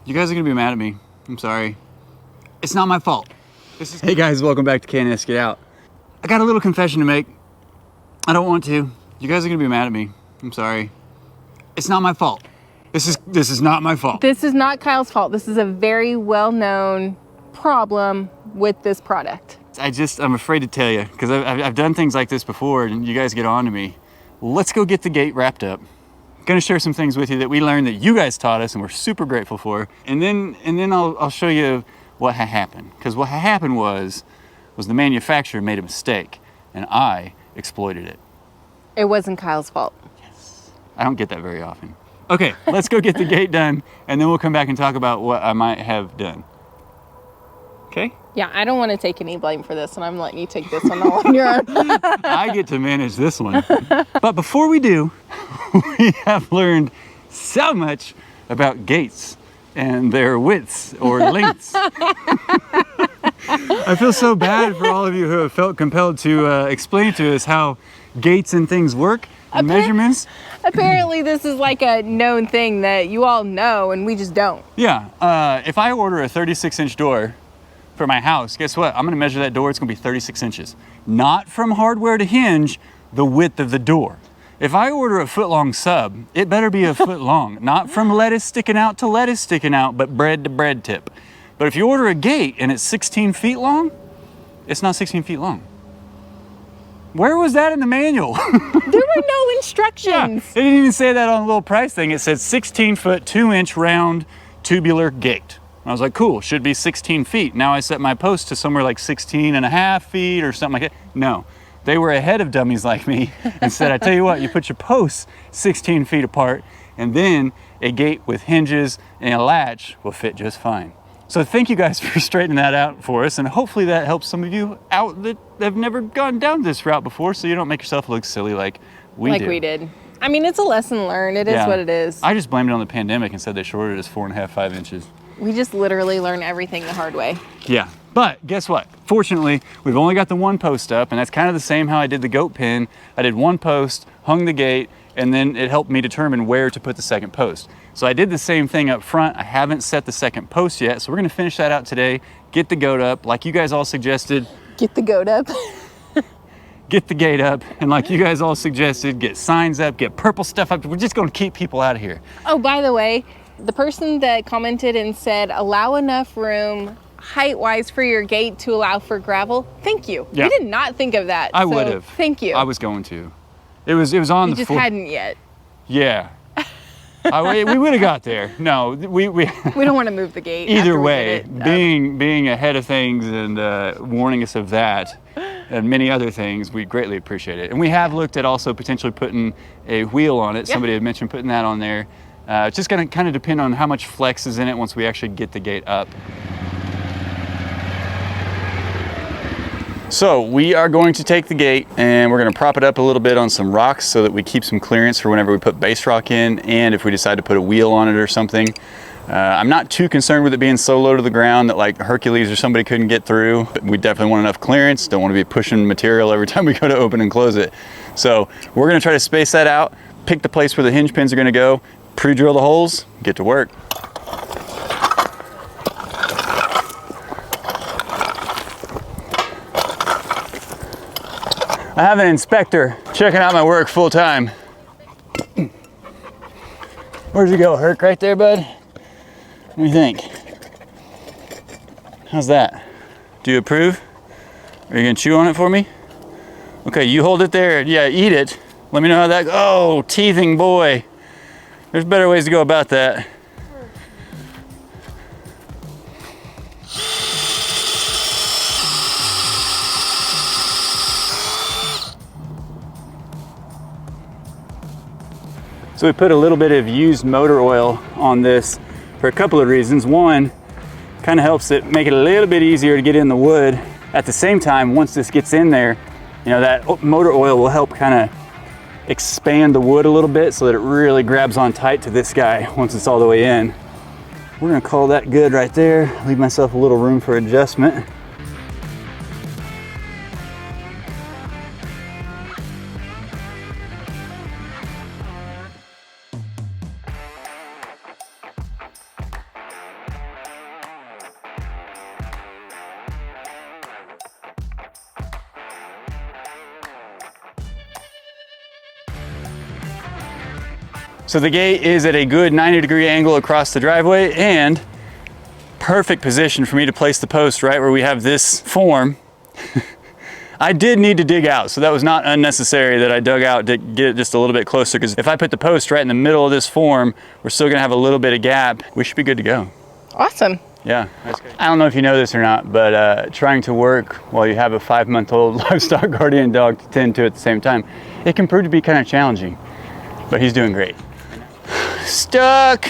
You guys are gonna be mad at me. I'm sorry. It's not my fault. Hey guys, welcome back to K&S Get Out. I got a little confession to make. I don't want to. You guys are gonna be mad at me. I'm sorry. It's not my fault. This is not my fault. This is not Kyle's fault. This is a very well-known problem with this product. I'm afraid to tell you, because I've done things like this before and you guys get on to me. Let's go get the gate wrapped up. I'm gonna share some things with you that we learned that you guys taught us and we're super grateful for. And then I'll show you what happened. Because what happened was the manufacturer made a mistake and I exploited it. It wasn't Kyle's fault. Yes. I don't get that very often. Okay, let's go get the gate done and then we'll come back and talk about what I might have done. Okay? Yeah, I don't want to take any blame for this, and I'm letting you take this one all on your own. I get to manage this one. But before we do, we have learned so much about gates and their widths or lengths. I feel so bad for all of you who have felt compelled to explain to us how gates and things work, and measurements. Apparently this is like a known thing that you all know, and we just don't. Yeah, if I order a 36-inch door for my house, guess what? I'm gonna measure that door, it's gonna be 36 inches. Not from hardware to hinge, the width of the door. If I order a foot-long sub, it better be a foot long. Not from lettuce sticking out to lettuce sticking out, but bread to bread tip. But if you order a gate and it's 16 feet long, it's not 16 feet long. Where was that in the manual? There were no instructions. Yeah, it didn't even say that on the little price thing. It said 16 foot, 2-inch round tubular gate. I was like, cool, should be 16 feet. Now I set my post to somewhere like 16 and a half feet or something like that. No, they were ahead of dummies like me and said, I tell you what, you put your posts 16 feet apart and then a gate with hinges and a latch will fit just fine. So thank you guys for straightening that out for us, and hopefully that helps some of you out that have never gone down this route before, so you don't make yourself look silly like we did. I mean, it's a lesson learned. It is what it is. I just blamed it on the pandemic and said they shorted us 4.5, 5 inches. We just literally learn everything the hard way. Yeah, but guess what? Fortunately, we've only got the one post up, and that's kind of the same how I did the goat pen. I did one post, hung the gate, and then it helped me determine where to put the second post. So I did the same thing up front. I haven't set the second post yet, so we're gonna finish that out today, get the goat up, like you guys all suggested. Get the goat up. Get the gate up, and like you guys all suggested, get signs up, get purple stuff up. We're just gonna keep people out of here. Oh, by the way, the person that commented and said, allow enough room height-wise for your gate to allow for gravel, thank you. Yeah. We did not think of that. I would have. Thank you. I was going to. It was on you the just hadn't yet. Yeah. We would have got there. No, we don't want to move the gate. Either way, being ahead of things and warning us of that and many other things, we greatly appreciate it. And we have looked at also potentially putting a wheel on it. Yeah. Somebody had mentioned putting that on there. It's just gonna kind of depend on how much flex is in it once we actually get the gate up. So we are going to take the gate and we're going to prop it up a little bit on some rocks so that we keep some clearance for whenever we put base rock in, and if we decide to put a wheel on it or something. I'm not too concerned with it being so low to the ground that like Hercules or somebody couldn't get through, but we definitely want enough clearance. Don't want to be pushing material every time we go to open and close it. So we're going to try to space that out, pick the place where the hinge pins are going to go, pre-drill the holes, get to work. I have an inspector checking out my work full time. Where'd you go, Herc? Right there, bud? What do you think? How's that? Do you approve? Are you gonna chew on it for me? Okay, you hold it there. Yeah, eat it. Let me know how that goes. Oh, teething boy. There's better ways to go about that. So we put a little bit of used motor oil on this for a couple of reasons. One, kind of helps it make it a little bit easier to get in the wood. At the same time, once this gets in there, you know, that motor oil will help kind of expand the wood a little bit so that it really grabs on tight to this guy once it's all the way in. We're gonna call that good right there. Leave myself a little room for adjustment. So the gate is at a good 90-degree angle across the driveway and perfect position for me to place the post right where we have this form. I did need to dig out, so that was not unnecessary that I dug out to get it just a little bit closer, because if I put the post right in the middle of this form, we're still gonna have a little bit of gap. We should be good to go. Awesome. Yeah. I don't know if you know this or not, but trying to work while you have a 5-month-old livestock guardian dog to tend to at the same time, it can prove to be kind of challenging, but he's doing great. Stuck.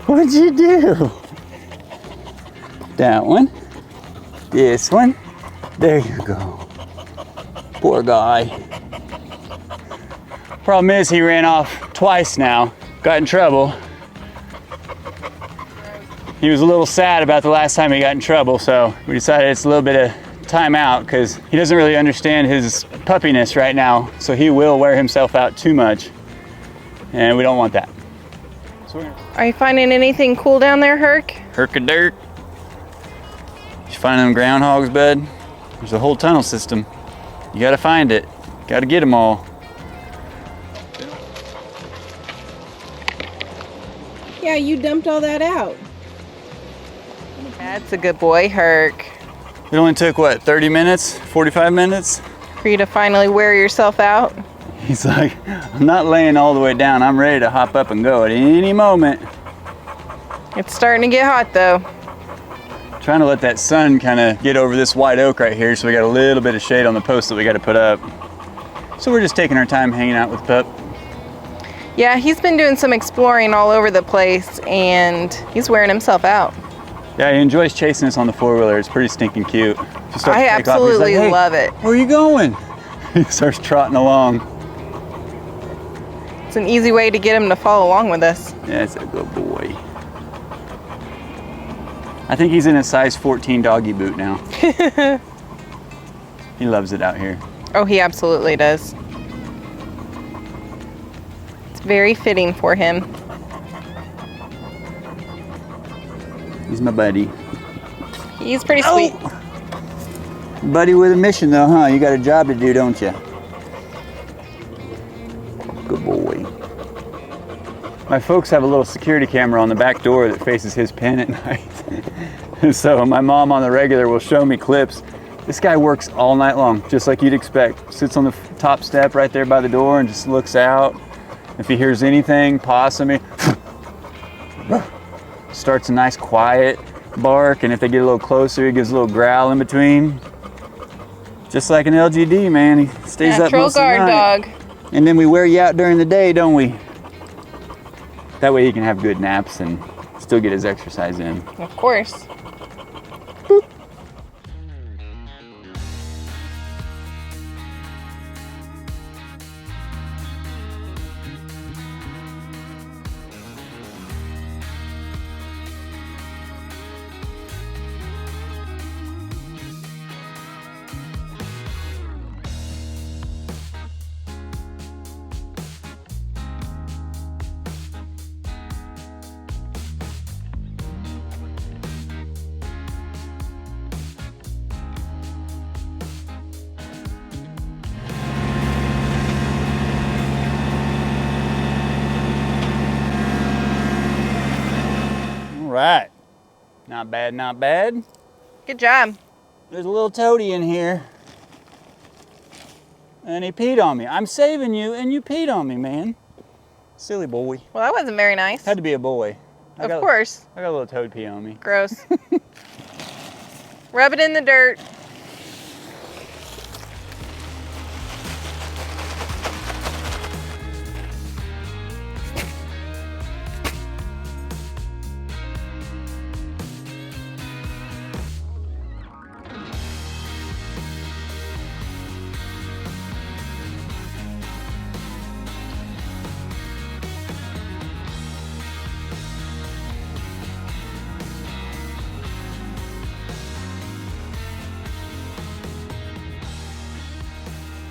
What'd you do? That one. This one. There you go. Poor guy. Problem is he ran off twice now. Got in trouble. He was a little sad about the last time he got in trouble, so we decided it's a little bit of time out because he doesn't really understand his puppiness right now, so he will wear himself out too much, and we don't want that. So Are you finding anything cool down there, Herc? Herk-a-dirt. You finding them groundhogs, bud? There's a whole tunnel system. You gotta find it. Gotta get them all. Yeah, you dumped all that out. That's a good boy, Herc. It only took, what, 30 minutes? 45 minutes? For you to finally wear yourself out. He's like, I'm not laying all the way down. I'm ready to hop up and go at any moment. It's starting to get hot, though. Trying to let that sun kind of get over this white oak right here, so we got a little bit of shade on the post that we got to put up. So we're just taking our time hanging out with Pup. Yeah, he's been doing some exploring all over the place, and he's wearing himself out. Yeah, he enjoys chasing us on the four-wheeler. It's pretty stinking cute. I absolutely love it. Where are you going? He starts trotting along. It's an easy way to get him to follow along with us. Yeah, it's a good boy. I think he's in a size 14 doggy boot now. He loves it out here. Oh, he absolutely does. It's very fitting for him. He's my buddy. He's pretty sweet. Oh! Buddy with a mission though, huh? You got a job to do, don't you? Good boy. My folks have a little security camera on the back door that faces his pen at night. So my mom on the regular will show me clips. This guy works all night long, just like you'd expect. Sits on the top step right there by the door and just looks out. If he hears anything, possum, he starts a nice quiet bark, and if they get a little closer, he gives a little growl in between. Just like an LGD, man. He stays up most of the night. Natural guard dog. And then we wear you out during the day, don't we? That way he can have good naps and still get his exercise in. Of course. Boop. Right. Not bad, not bad. Good job. There's a little toady in here. And he peed on me. I'm saving you and you peed on me, man. Silly boy. Well, that wasn't very nice. Had to be a boy. Of course. I got a little toad pee on me. Gross. Rub it in the dirt.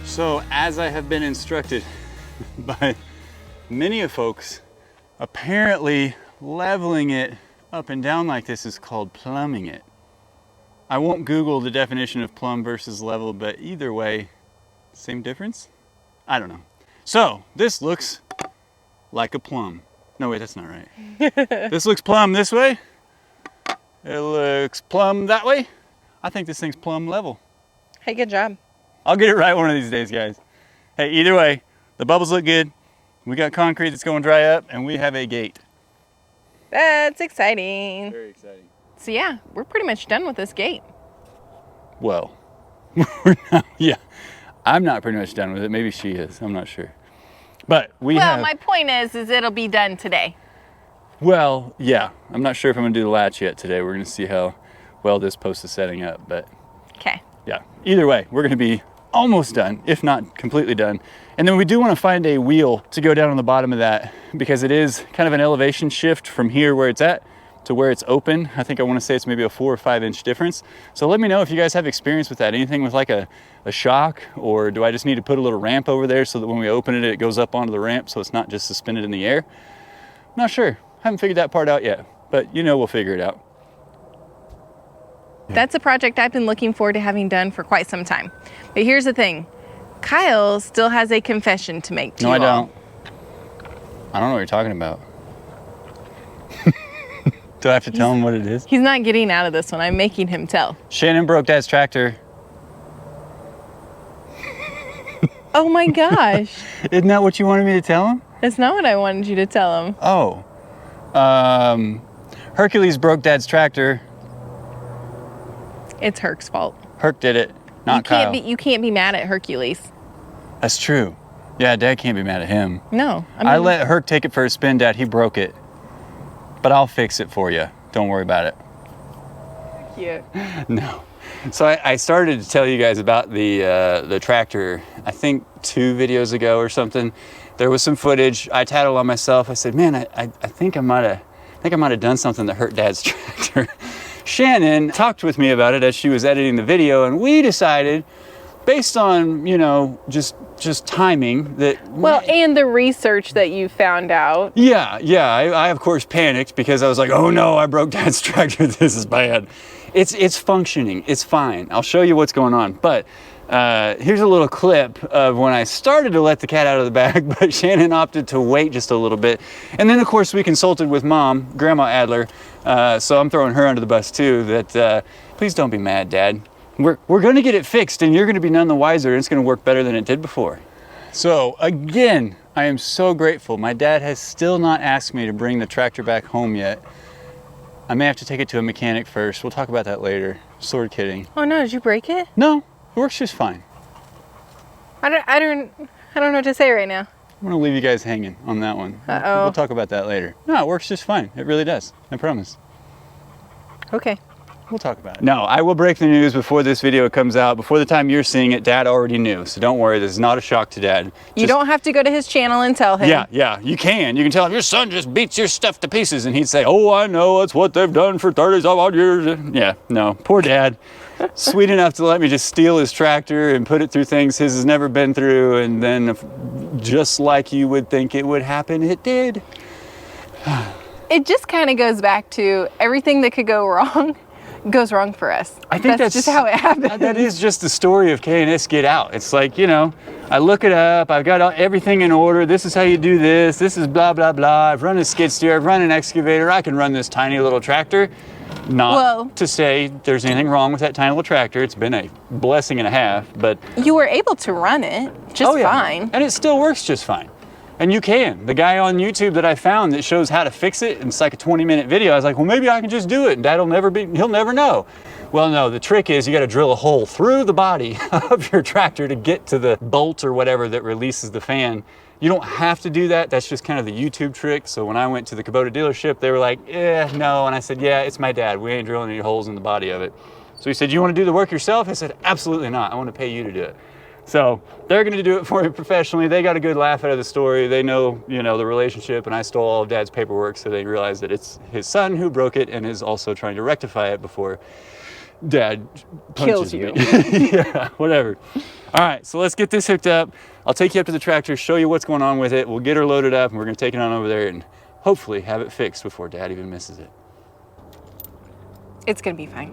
So, as I have been instructed by many of folks, apparently leveling it up and down like this is called plumbing it. I won't Google the definition of plumb versus level, but either way, same difference? I don't know. So this looks like a plum. No, wait, that's not right. This looks plumb this way. It looks plumb that way. I think this thing's plumb level. Hey, good job. I'll get it right one of these days, guys. Hey, either way, the bubbles look good. We got concrete that's going to dry up, and we have a gate. That's exciting. Very exciting. So yeah, we're pretty much done with this gate. Well, we're not, yeah. I'm not pretty much done with it. Maybe she is. I'm not sure. But well, my point is it'll be done today. Well, yeah. I'm not sure if I'm going to do the latch yet today. We're going to see how well this post is setting up. But okay. Yeah. Either way, we're going to be almost done, if not completely done. And then we do want to find a wheel to go down on the bottom of that because it is kind of an elevation shift from here where it's at to where it's open. I think I want to say it's maybe a 4 or 5 inch difference. So let me know if you guys have experience with that. Anything with like a shock, or do I just need to put a little ramp over there so that when we open it, it goes up onto the ramp so it's not just suspended in the air? Not sure. Haven't figured that part out yet, but you know we'll figure it out. That's a project I've been looking forward to having done for quite some time. But here's the thing. Kyle still has a confession to make to you all. No, I don't. I don't know what you're talking about. Do I have to tell him what it is? He's not getting out of this one. I'm making him tell. Shannon broke Dad's tractor. Oh my gosh. Isn't that what you wanted me to tell him? That's not what I wanted you to tell him. Oh. Hercules broke Dad's tractor. It's Herc's fault. Herc did it, not Kyle. You can't be mad at Hercules. That's true. Yeah, Dad can't be mad at him. No. I let Herc take it for a spin, Dad. He broke it. But I'll fix it for you. Don't worry about it. Cute. No. So I started to tell you guys about the tractor, I think 2 videos ago or something. There was some footage. I tattled on myself. I said, man, I think I might have done something that hurt Dad's tractor. Shannon talked with me about it as she was editing the video, and we decided, based on, you know, just timing, that... Well, and the research that you found out. Yeah, I of course panicked because I was like, oh no, I broke Dad's tractor, this is bad. It's functioning, it's fine. I'll show you what's going on, but here's a little clip of when I started to let the cat out of the bag, but Shannon opted to wait just a little bit. And then of course we consulted with Mom, Grandma Adler, so I'm throwing her under the bus too, that please don't be mad, Dad. We're gonna get it fixed and you're gonna be none the wiser, and it's gonna work better than it did before. So again, I am so grateful. My dad has still not asked me to bring the tractor back home yet. I may have to take it to a mechanic first. We'll talk about that later. Sort of kidding. Oh no, did you break it? No, it works just fine. I don't know what to say right now. I'm gonna leave you guys hanging on that one. Uh-oh. We'll talk about that later. No, it works just fine. It really does. I promise. Okay. We'll talk about it. No, I will break the news before this video comes out. Before the time you're seeing it, Dad already knew. So don't worry, this is not a shock to Dad. You don't have to go to his channel and tell him. Yeah, you can. You can tell him, your son just beats your stuff to pieces. And he'd say, oh, I know, that's what they've done for 30-some odd years. Yeah, no, poor Dad. Sweet enough to let me just steal his tractor and put it through things his has never been through. And then just like you would think it would happen, it did. It just kind of goes back to everything that could go wrong goes wrong for us. I think that's just how it happens. That is just the story of K&S Get Out. It's like, you know, I look it up, I've got everything in order, this is how you do this is blah, blah, blah. I've run a skid steer, I've run an excavator, I can run this tiny little tractor. Not to say there's anything wrong with that tiny little tractor. It's been a blessing and a half, but... You were able to run it just fine. And it still works just fine. And you can. The guy on YouTube that I found that shows how to fix it, and it's like a 20-minute video, I was like, well, maybe I can just do it and Dad'll he'll never know. Well, no, the trick is you got to drill a hole through the body of your tractor to get to the bolt or whatever that releases the fan. You don't have to do that. That's just kind of the YouTube trick. So when I went to the Kubota dealership, they were like, no. And I said, yeah, it's my dad. We ain't drilling any holes in the body of it. So he said, you want to do the work yourself? I said, absolutely not. I want to pay you to do it. So they're going to do it for me professionally. They got a good laugh out of the story. They know, you know, the relationship, and I stole all of Dad's paperwork, so they realize that it's his son who broke it and is also trying to rectify it before Dad punches kills you. Me. Yeah, whatever. All right, so let's get this hooked up. I'll take you up to the tractor, show you what's going on with it. We'll get her loaded up, and we're going to take it on over there and hopefully have it fixed before Dad even misses it. It's gonna be fine.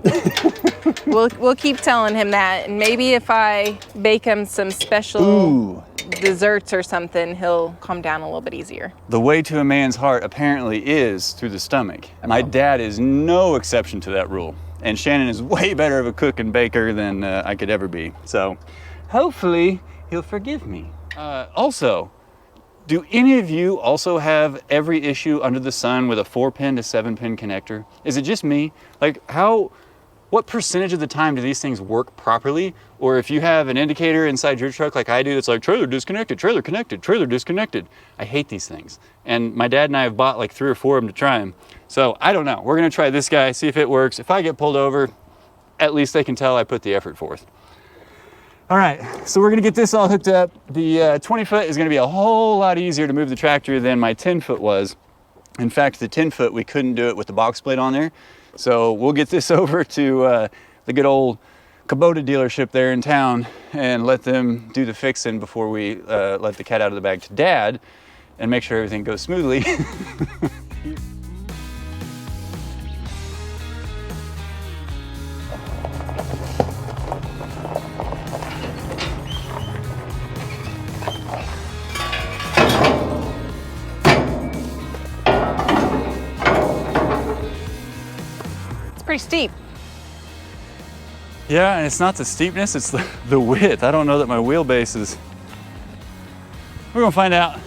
we'll keep telling him that, and maybe if I bake him some special desserts or something, he'll calm down a little bit easier. The way to a man's heart apparently is through the stomach. My dad is no exception to that rule. And Shannon is way better of a cook and baker than I could ever be. So hopefully he'll forgive me. Also, do any of you also have every issue under the sun with a 4-pin to 7-pin connector? Is it just me? Like what percentage of the time do these things work properly? Or if you have an indicator inside your truck like I do, it's like trailer disconnected, trailer connected, trailer disconnected. I hate these things. And my dad and I have bought like 3 or 4 of them to try them. So I don't know, we're gonna try this guy, see if it works. If I get pulled over, at least they can tell I put the effort forth. All right, so we're gonna get this all hooked up. The 20 foot is gonna be a whole lot easier to move the tractor than my 10 foot was. In fact, the 10 foot, we couldn't do it with the box plate on there. So we'll get this over to the good old Kubota dealership there in town and let them do the fixing before we let the cat out of the bag to Dad and make sure everything goes smoothly. Pretty steep. Yeah, and it's not the steepness, it's the width. I don't know that my wheelbase is... We're gonna find out.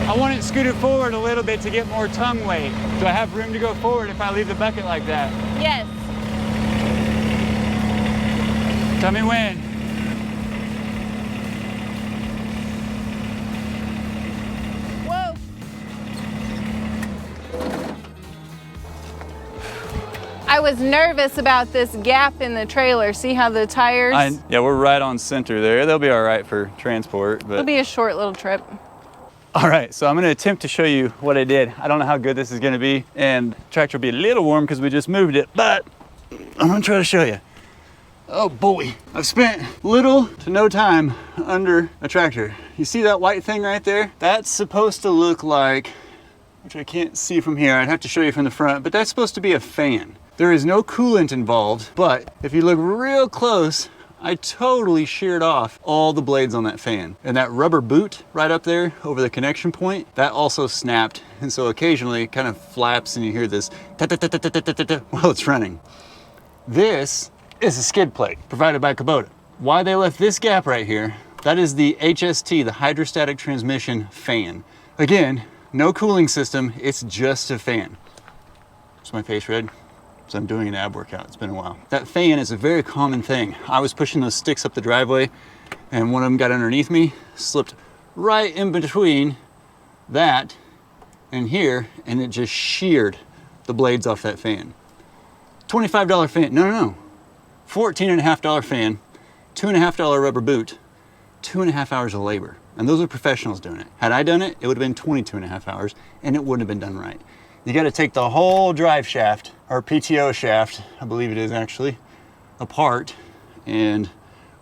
I want it scooted forward a little bit to get more tongue weight. Do I have room to go forward if I leave the bucket like that? Yes. Tell me when. Whoa. I was nervous about this gap in the trailer. See how the tires? Yeah, we're right on center there. They'll be all right for transport, but... It'll be a short little trip. All right, so I'm gonna attempt to show you what I did. I don't know how good this is gonna be, and the tractor will be a little warm because we just moved it, but I'm gonna try to show you. Oh boy, I've spent little to no time under a tractor. You see that white thing right there? That's supposed to look like, which I can't see from here, I'd have to show you from the front, but that's supposed to be a fan. There is no coolant involved, but if you look real close, I totally sheared off all the blades on that fan. And that rubber boot right up there over the connection point, that also snapped. And so occasionally it kind of flaps and you hear this ta-ta-ta-ta-ta-ta-ta while it's running. This is a skid plate provided by Kubota. Why they left this gap right here, that is the HST, the hydrostatic transmission fan. Again, no cooling system, it's just a fan. Is my face red? So I'm doing an ab workout, it's been a while. That fan is a very common thing. I was pushing those sticks up the driveway and one of them got underneath me, slipped right in between that and here, and it just sheared the blades off that fan. $25 fan, no. $14.50 fan, $2.50 rubber boot, 2.5 hours of labor. And those are professionals doing it. Had I done it, it would have been 22.5 hours and it wouldn't have been done right. You got to take the whole drive shaft, or PTO shaft, I believe it is actually, apart and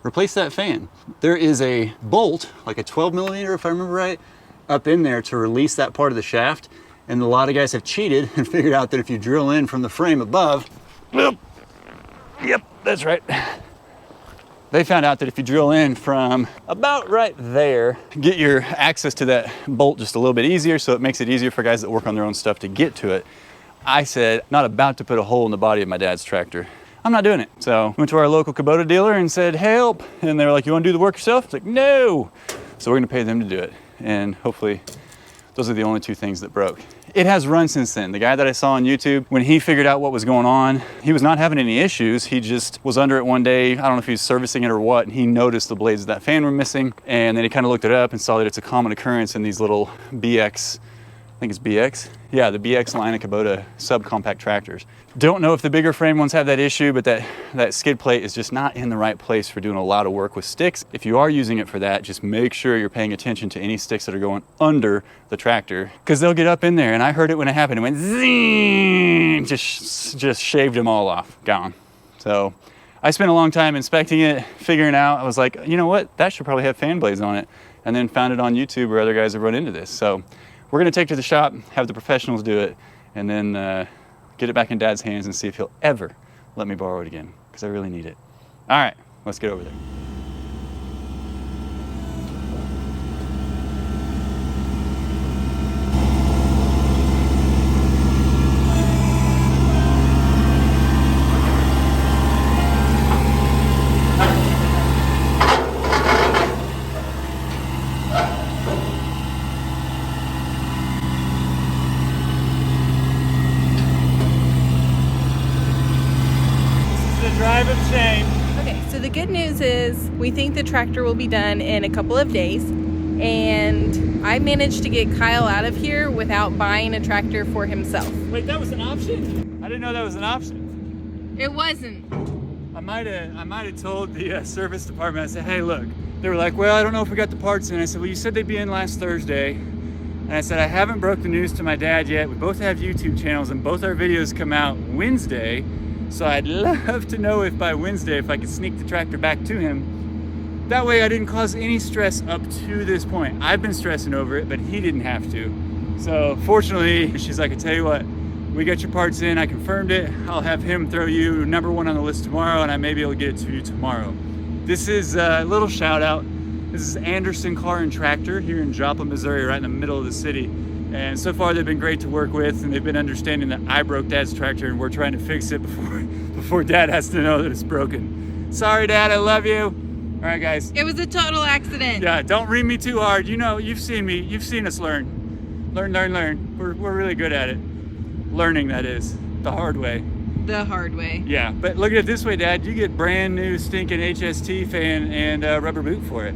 replace that fan. There is a bolt, like a 12 millimeter if I remember right, up in there to release that part of the shaft. And a lot of guys have cheated and figured out that if you drill in from the frame above, yep, that's right. They found out that if you drill in from about right there, get your access to that bolt just a little bit easier, so it makes it easier for guys that work on their own stuff to get to it. I said, not about to put a hole in the body of my dad's tractor. I'm not doing it. So went to our local Kubota dealer and said, help. And they were like, you wanna do the work yourself? It's like, no. So we're gonna pay them to do it. And hopefully those are the only two things that broke. It has run since then. The guy that I saw on YouTube, when he figured out what was going on, he was not having any issues. He just was under it one day. I don't know if he was servicing it or what, and he noticed the blades of that fan were missing. And then he kind of looked it up and saw that it's a common occurrence in these little BX think it's BX. Yeah, the BX line of Kubota subcompact tractors. Don't know if the bigger frame ones have that issue, but that skid plate is just not in the right place for doing a lot of work with sticks. If you are using it for that, just make sure you're paying attention to any sticks that are going under the tractor, because they'll get up in there. And I heard it when it happened. It went zing, just shaved them all off, gone. So I spent a long time inspecting it, figuring out, I was like, you know what, that should probably have fan blades on it. And then found it on YouTube where other guys have run into this. So we're gonna take it to the shop, have the professionals do it, and then get it back in Dad's hands and see if he'll ever let me borrow it again, because I really need it. All right, let's get over there. Drive of shame. Okay, so the good news is we think the tractor will be done in a couple of days, and I managed to get Kyle out of here without buying a tractor for himself. Wait, that was an option? I didn't know that was an option. It wasn't. I might have told the service department. I said, hey, look. They were like, well, I don't know if we got the parts in. I said, well, you said they'd be in last Thursday. And I said, I haven't broke the news to my dad yet. We both have YouTube channels, and both our videos come out Wednesday. So I'd love to know if by Wednesday, if I could sneak the tractor back to him. That way I didn't cause any stress up to this point. I've been stressing over it, but he didn't have to. So fortunately, she's like, I tell you what, we got your parts in, I confirmed it. I'll have him throw you number 1 on the list tomorrow, and I may be able to get it to you tomorrow. This is a little shout out. This is Anderson Car and Tractor here in Joplin, Missouri, right in the middle of the city. And so far they've been great to work with, and they've been understanding that I broke Dad's tractor and we're trying to fix it before Dad has to know that it's broken. Sorry, Dad, I love you. All right, guys. It was a total accident. Yeah, don't read me too hard. You know, you've seen me. You've seen us learn. Learn. We're really good at it. Learning, that is, the hard way. The hard way. Yeah, but look at it this way, Dad. You get brand new stinking HST fan and rubber boot for it.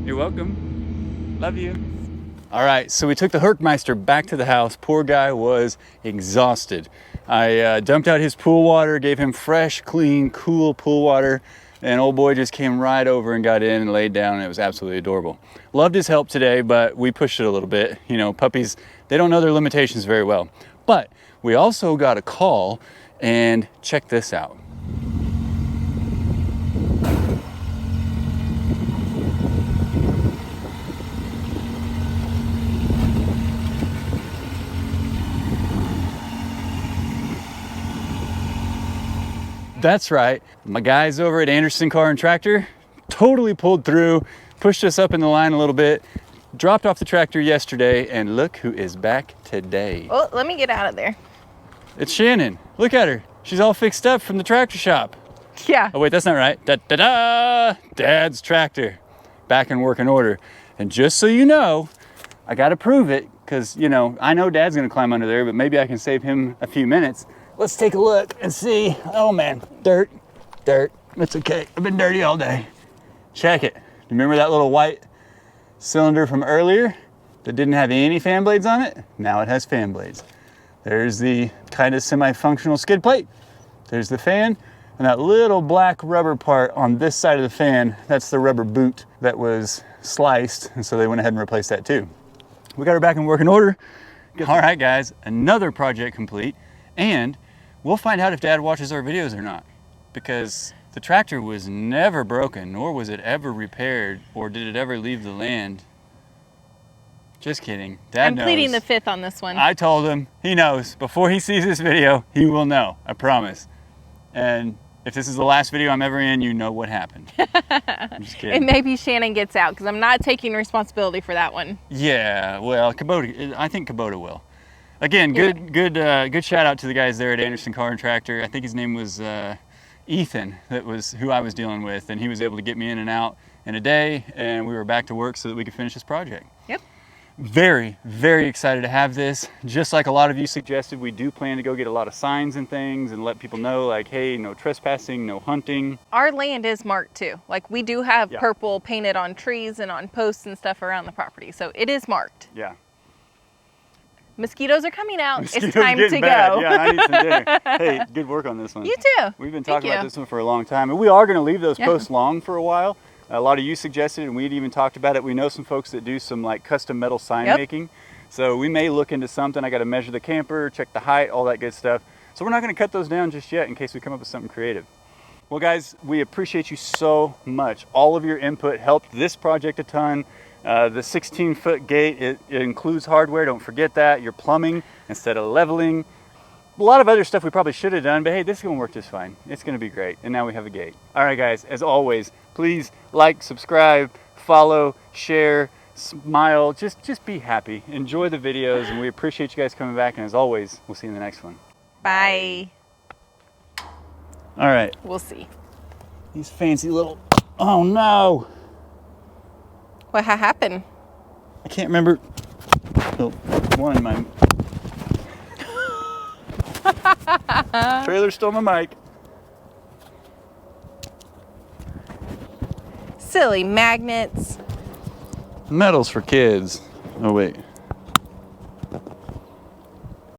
You're welcome. Love you. All right, so we took the Herkmeister back to the house. Poor guy was exhausted. I dumped out his pool water, gave him fresh, clean, cool pool water, and old boy just came right over and got in and laid down, and it was absolutely adorable. Loved his help today, but we pushed it a little bit. You know, puppies, they don't know their limitations very well. But we also got a call, and check this out. That's right, my guys over at Anderson Car and Tractor totally pulled through, pushed us up in the line a little bit, dropped off the tractor yesterday, and look who is back today. Oh, let me get out of there. It's Shannon. Look at her. She's all fixed up from the tractor shop. Yeah. Oh wait, that's not right. Da-da-da! Dad's tractor. Back in working order. And just so you know, I gotta prove it, because, you know, I know Dad's gonna climb under there, but maybe I can save him a few minutes. Let's take a look and see. Oh man, dirt. It's okay, I've been dirty all day. Check it. Remember that little white cylinder from earlier that didn't have any fan blades on it? Now it has fan blades. There's the kind of semi-functional skid plate. There's the fan, and that little black rubber part on this side of the fan, that's the rubber boot that was sliced, and so they went ahead and replaced that too. We got her back in working order. All right, guys, another project complete, and we'll find out if Dad watches our videos or not, because the tractor was never broken, nor was it ever repaired, or did it ever leave the land. Just kidding. Dad knows. I'm pleading the fifth on this one. I told him, he knows. Before he sees this video, he will know, I promise. And if this is the last video I'm ever in, you know what happened. I'm just kidding. And maybe Shannon gets out, because I'm not taking responsibility for that one. Yeah, well, Kubota, I think Kubota will. Again, good shout out to the guys there at Anderson Car and Tractor. I think his name was Ethan, that was who I was dealing with, and he was able to get me in and out in a day, and we were back to work so that we could finish this project. Yep. Very, very excited to have this. Just like a lot of you suggested, we do plan to go get a lot of signs and things and let people know, like, hey, no trespassing, no hunting. Our land is marked too. Like, we do have purple painted on trees and on posts and stuff around the property, so it is marked. Yeah. Mosquitoes are coming out. Mosquitoes It's time getting to bad. go. Yeah, and I need some dinner. Hey, good work on this one. You too. We've been Thank talking about you. this one for a long time, and we are going to leave those Yeah. posts long for a while. A lot of you suggested, and we'd even talked about it. We know some folks that do some like custom metal sign Yep. making. So we may look into something. I got to measure the camper, check the height, all that good stuff. So we're not going to cut those down just yet in case we come up with something creative. Well, guys, we appreciate you so much. All of your input helped this project a ton. The 16-foot gate, it includes hardware. Don't forget that. Your plumbing instead of leveling. A lot of other stuff we probably should have done, but hey, this is going to work just fine. It's going to be great. And now we have a gate. All right, guys, as always, please like, subscribe, follow, share, smile. Just be happy. Enjoy the videos, and we appreciate you guys coming back. And as always, we'll see you in the next one. Bye. All right. We'll see. These fancy little, oh no. What happened? I can't remember. Oh, one, my trailer stole my mic. Silly magnets. Metals for kids. Oh wait.